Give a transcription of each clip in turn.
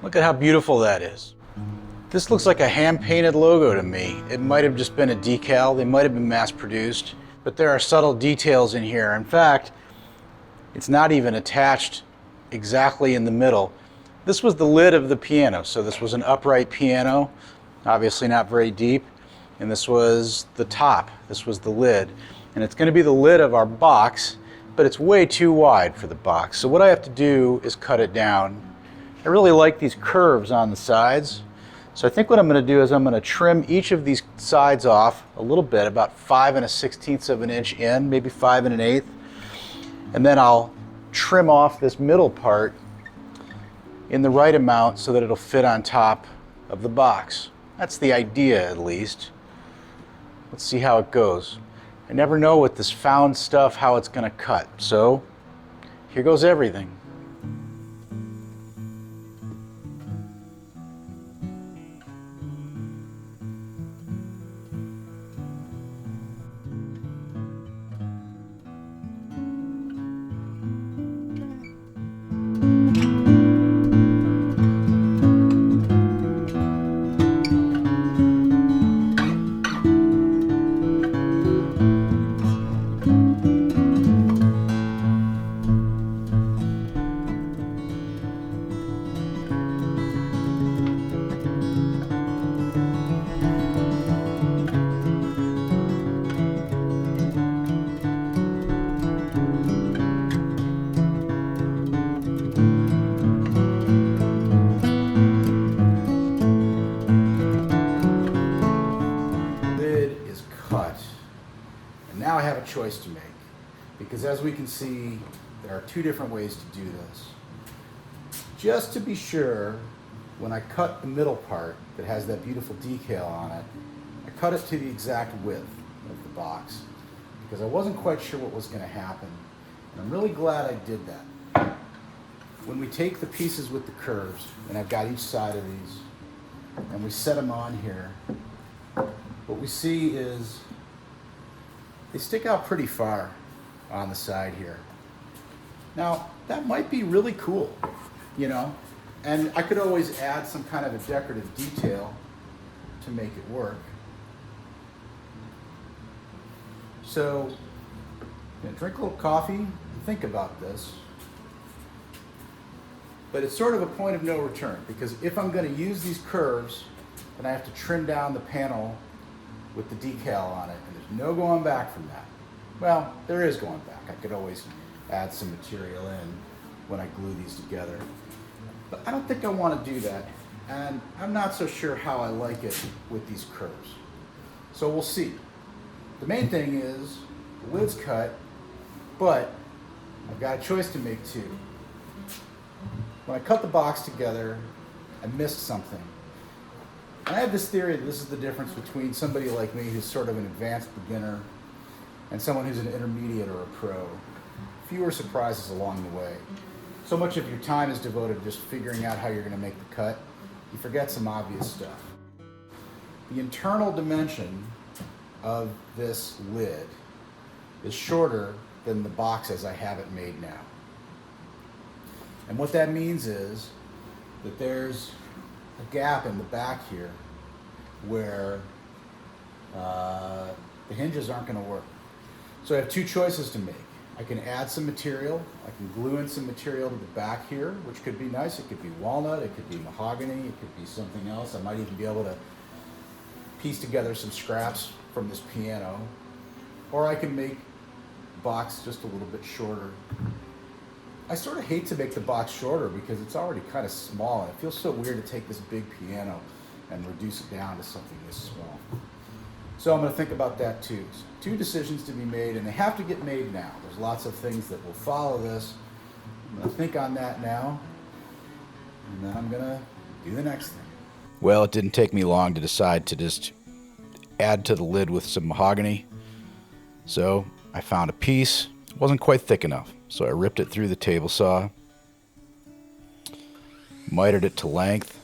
Look at how beautiful that is. This looks like a hand-painted logo to me. It might have just been a decal, they might have been mass-produced, but there are subtle details in here. In fact, it's not even attached exactly in the middle. This was the lid of the piano, so this was an upright piano, obviously not very deep, and this was the top, this was the lid. And it's going to be the lid of our box, but it's way too wide for the box. So what I have to do is cut it down. I really like these curves on the sides. So I think what I'm going to do is I'm going to trim each of these sides off a little bit, about 5 1/16 of an inch in, maybe 5 1/8. And then I'll trim off this middle part in the right amount so that it'll fit on top of the box. That's the idea, at least. Let's see how it goes. I never know with this found stuff how it's going to cut. So here goes everything. Now I have a choice to make, because as we can see, there are two different ways to do this. Just to be sure, when I cut the middle part that has that beautiful decal on it, I cut it to the exact width of the box, because I wasn't quite sure what was going to happen. And I'm really glad I did that. When we take the pieces with the curves, and I've got each side of these, and we set them on here, what we see is they stick out pretty far on the side here. Now, that might be really cool, you know, and I could always add some kind of a decorative detail to make it work. So, drink a little coffee and think about this. But it's sort of a point of no return, because if I'm going to use these curves, then I have to trim down the panel with the decal on it, and there's no going back from that. Well, there is going back. I could always add some material in when I glue these together. But I don't think I want to do that, and I'm not so sure how I like it with these curves. So we'll see. The main thing is, the lid's cut, but I've got a choice to make too. When I cut the box together, I missed something. And I have this theory that this is the difference between somebody like me who's sort of an advanced beginner and someone who's an intermediate or a pro. Fewer surprises along the way. So much of your time is devoted to just figuring out how you're going to make the cut. You forget some obvious stuff. The internal dimension of this lid is shorter than the box as I have it made now. And what that means is that there's a gap in the back here where the hinges aren't going to work. So I have two choices to make. I can add some material. I can glue in some material to the back here, which could be nice. It could be walnut, it could be mahogany, it could be something else. I might even be able to piece together some scraps from this piano. Or I can make the box just a little bit shorter. I sort of hate to make the box shorter because it's already kind of small, and it feels so weird to take this big piano and reduce it down to something this small. So I'm going to think about that too. So two decisions to be made, and they have to get made now. There's lots of things that will follow this. I'm going to think on that now, and then I'm going to do the next thing. Well, it didn't take me long to decide to just add to the lid with some mahogany. So I found a piece. It wasn't quite thick enough. So I ripped it through the table saw, mitered it to length,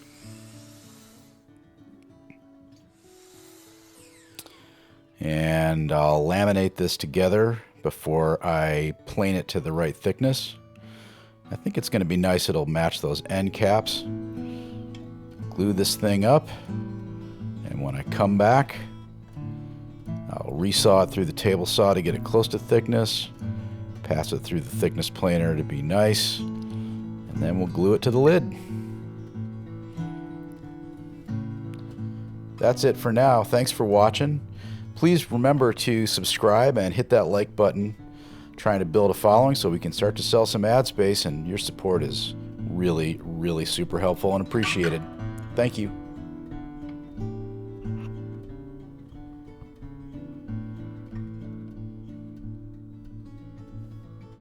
and I'll laminate this together before I plane it to the right thickness. I think it's going to be nice. It'll match those end caps. glue this thing up, and when I come back, I'll resaw it through the table saw to get it close to thickness, pass it through the thickness planer to be nice, and then we'll glue it to the lid. That's it for now. Thanks for watching. Please remember to subscribe and hit that like button. Trying to build a following so we can start to sell some ad space, and your support is really, really super helpful and appreciated. Thank you.